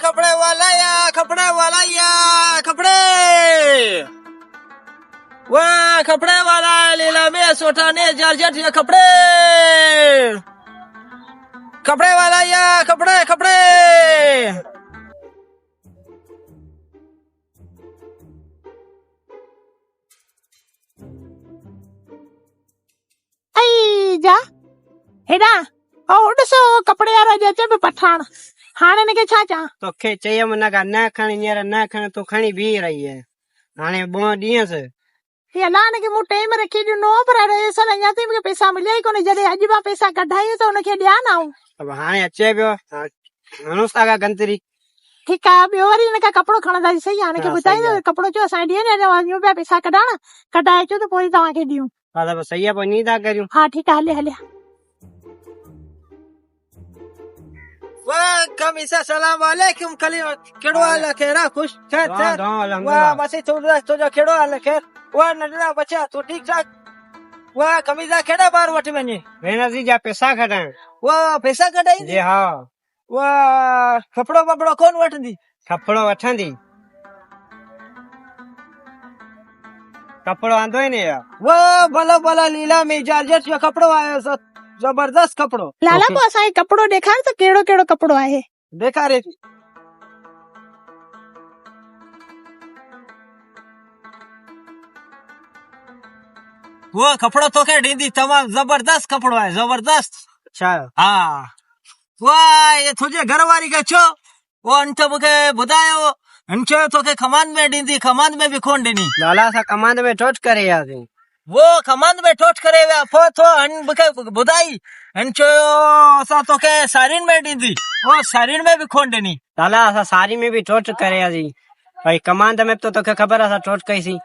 कपड़े वाला या कपड़े वाला या कपड़े वाह कपड़े वाला लीला में सोटाने जॉर्जेट या कपड़े कपड़े वाला या कपड़े कपड़े जा हेडा और ॾिसो कपड़े वारा जे बि पठान हाणे हिनखे छा चवां तोखे चयमि न का न खणी हींअर न खणी तूं खणी बीह रही है हाणे ॿ ॾींहंसि हे अलाह हिनखे मूं टाइम रखी ॾिनो पर असां अञा ताईं मूंखे पैसा मिलिया ई कोन्हे जॾहिं अॼु मां पैसा कढायूं त हुनखे ॾियां न आऊं अब हाणे अचे पियो हणूसि था गंतरी ठीकु आहे ॿियो वरी हिनखां कपिड़ो खणंदासीं सही आहे हिनखे ॿुधाईंदो कपिड़ो चयो असां ॾियनि पिया पैसा कढाइण कढाए अचो त पोइ तव्हांखे ॾियूं हा त सही आहे पोइ नी था करियूं हा ठीकु आहे हले हले वाह कमीसा सलाम वालेकुम कली केड़ो हाल है केरा खुश खैर खैर वाह मसी तुझा केड़ो हाल है खैर वाह नंढड़ा बच्चा तू ठीक ठाक वाह कमीसा केड़ा बार वठ वने भेण जी जा पैसा कढाइण वाह पैसा कढाई जी हा वाह कपड़ो बपड़ो कोन वठंदी कपिड़ो वठंदी कपिड़ो आंदो ई न वाह भला भला लीला में जॉर्जेट जो कपड़ो आयो जबरदस्त कपड़ो लाला पोइ असांखे कपिड़ो ॾेखार त कहिड़ो कहिड़ो कपिड़ो आहे ॾेखारे थी वो कपड़ो तोखे ॾींदी तमामु जबरदस्त कपड़ो आहे जबरदस्त अच्छा हा वाह ये तुंहिंजे घर वारी खे छो वो अंट मूंखे ॿुधायो अंचो तोखे खमान में ॾींदी खमान में बि कोन ॾिनी लाला असां कमांड में टोच करे वियासीं वो खमान में टोच करे विया पोइ तो मूंखे ॿुधाई अंचो असां तोखे साड़ियुनि में ॾींदी वो साड़ियुनि में बि कोन ॾिनी लाला असां साड़ी में बि टोच करे वियासीं भई कमांड में तो तोखे ख़बर असां टोच कईसीं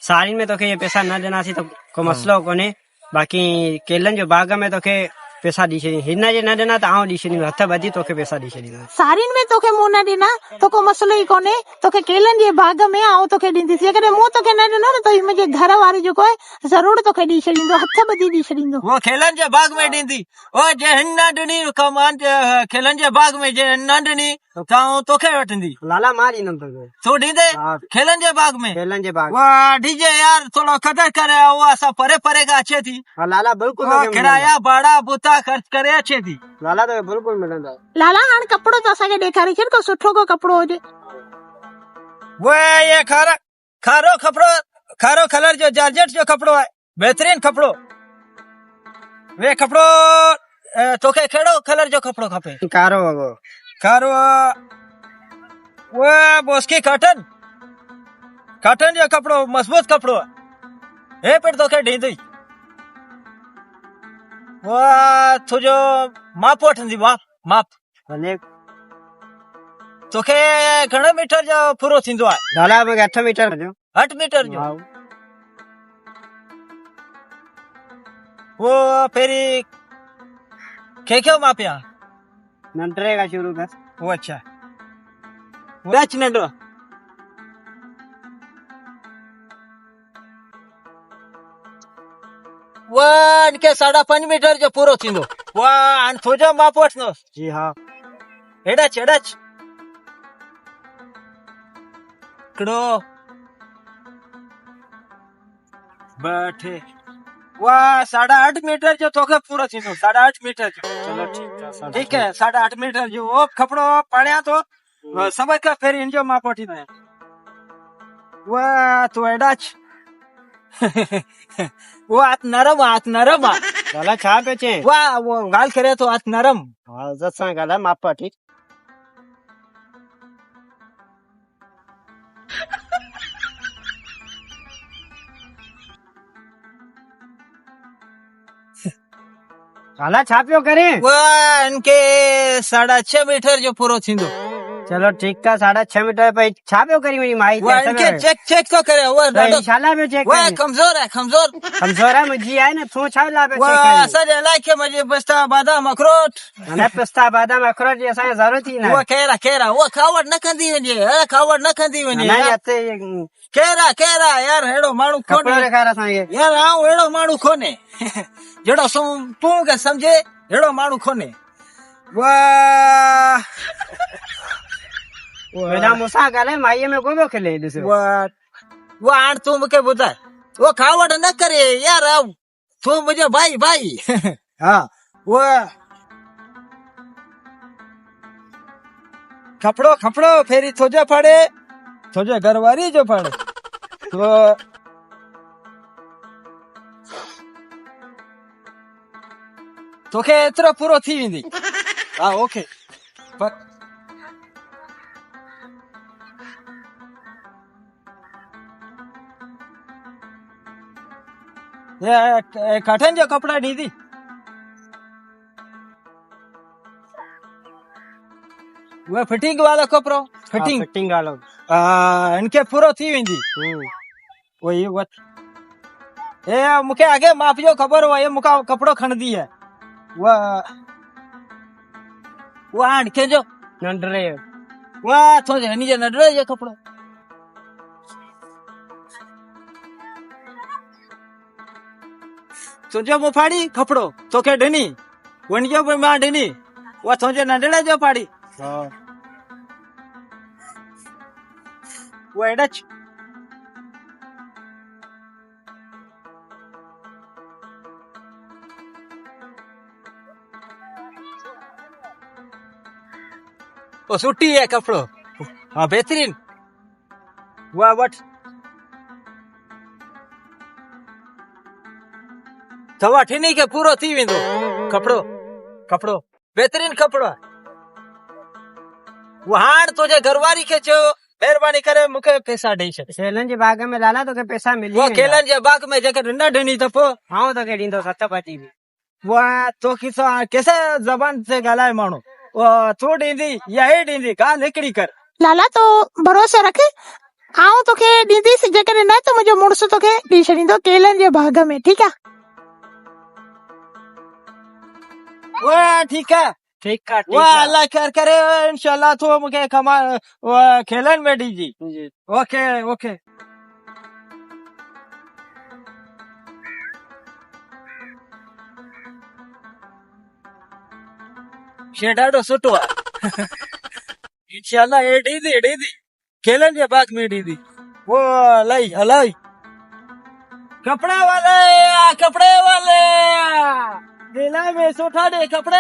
साड़ियुनि में तोखे ये पैसा न ॾिनासीं त को मसलो कोन्हे बाक़ी केलनि जो बाग में तोखे पैसा ॾई छॾी हिन जे न ॾिना त आउं ॾई छॾींदुमि हथ ॿधी तोखे पैसा ॾई छॾींदुमि साड़ियुनि में तोखे मूं न ॾिना त को मसलो ई कोन्हे तोखे केलनि जे बाग में आउं तोखे ॾींदीसि जेकॾहिं मूं तोखे न ॾिनो न त मुंहिंजे घर वारी जेको आहे ज़रूर तोखे ॾई छॾींदो हथ ॿधी ॾई छॾींदो वो खेलनि जे बाग में ॾींदी ओ जे हिन न ॾिनी कमान खेलनि जे बाग में जे न ॾिनी त आउं तोखे वठंदी लाला मां ॾींदुमि तोखे तूं ॾींदे खेलनि जे बाग में खेलनि जे बाग वाह डीजे यार थोड़ो कदर करे उहा असां परे परे खां अचे थी हा लाला बिल्कुलु तोखे मिलंदो किराया भाड़ा बुता ख़र्च करे अचे थी लाला तोखे बिल्कुलु मिलंदो लाला हाणे कपिड़ो त असांखे ॾेखारे छॾ को सुठो को कपिड़ो हुजे वो ये खारो कपड़ो खारो कलर जो जॉर्जेट जो कपड़ो है बेहतरीन कपड़ो वे कपड़ो तोखे कहिड़ो कलर जो कपड़ो खपे कारो वॻो खारो वो बोस्की कॉटन जो कपड़ो मजबूत कपड़ो है हे पर तोखे ॾींदी वो तुंहिंजो माप वठंदी माप भले तोखे घणे मीटर जो पूरो थींदो आहे लाला मूंखे 8 मीटर जो 8 मीटर जो वो पहिरीं कंहिंखे मापिया नंढड़े खां शुरू कर वो अच्छा डच नंढो वो इनके 5.5 मीटर जो पूरो थींदो वाह तुंहिंजो माप वठंदो जी हा एडच हिकिड़ो ॿ वाह 8.5 मीटर जो तोखे पूरो थींदो 8.5 मीटर जो चलो ठीक है 8.5 मीटर जो वो कपिड़ो पाणियां तो समझ कर फिर इनजो माप वठींदो आहियां वाह तू एडच वो हाथ नरम आहे लाला छा पियो चए वाह वो ॻाल्हि करे तो हाथ नरम हा इज़त सां ॻाल्हाए माप वठी लाला छा पियो करे वाह इनके 6.5 मीटर जो पूरो थींदो चलो ठीक आहे 6.5 मीटर भाई छा पियो करी मुंहिंजी माई वो इनके चेक तो करे वो ॾाढो शाला पियो चेक वो कमजोर है कमज़ोर आहे मुंहिंजी आहे न तूं छा ला पियो वो चेक करी असांजे इलाइक़े में जे पिस्ता बादाम अखरोट न पिस्ता बादाम अखरोट जी असांखे ज़रूरत ई न वो कहिड़ा वो खावट न कंदी वञे न कहिड़ा यार अहिड़ो माण्हू कपिड़ो कोन्हे ॾेखार असांखे यार आऊं अहिड़ो माण्हू कोन्हे जहिड़ो तूं खे सम्झे अहिड़ो माण्हू कोन्हे वाह वेला मूंसां ॻाल्हाए माईअ में कोई पियो खिले ॾिसो वो हाण तूं मूंखे ॿुधाए वो खावट न करे यार तूं मुंहिंजो भाई भाई हाँ वो कपड़ो कपड़ो फेरी तुंहिंजो पड़े तुंहिंजे घरवारी जो पड़े तो तोखे एतिरो पूरो थी वेंदी हा ओके पर कठन जो कपड़ा ॾींदी वो फिटिंग वालो कपिड़ो फिटिंग फिटिंग वालो इनके पूरो थी वेंदी वही ए मूंखे अॻे माप जो ख़बर हो ये मूंखां कपिड़ो खणंदी है वो हाण कंहिंजो नंढड़े वाह तो हिन जे नंढड़े जो कपिड़ो तुंहिंजो मूं फाड़ी कपिड़ो तोखे ॾिनी उनजो बि मां ॾिनी उहा तुंहिंजे नंढड़े जो फाड़ी वो एॾा वो सुठी है कपड़ो हाँ बेहतरीन वाह वट तवा ठिनी के पूरो थी वेंदो कपड़ो कपड़ो बेहतरीन कपड़ो वो हाण तुंहिंजे घरवारी खे चयो महिरबानी करे मूंखे पैसा ॾेई छॾ केलन जे बाग में लाला तोखे पैसा मिली वो केलन जे बाग में जेकर न ॾिनी त पोइ आऊं तोखे ॾींदो 7 पटी बि वाह तो कैसे जबान से ॻाल्हाए माण्हू तूं ॾींदी या ही ॾींदी ॻाल्हि हिकिड़ी कर लाला तो भरोसो रख आऊं तोखे ॾींदीसि जेकॾहिं न त मुंहिंजो मुड़ुसु तोखे ॾेई छॾींदो केलनि जे बाग में ठीकु आहे वाह ठीक है ठीक आहे वाह अल्लाह खैर करे इंशाल्लाह तू मूंखे खेलन में ॾीजी ओके ओके शे ॾाढो सुठो आहे इंशाल्लाह हे ॾींदी खेलन जे बाग में ॾींदी वो अलाई अलाई कपड़े वाले दिला में सुठा दे कपड़े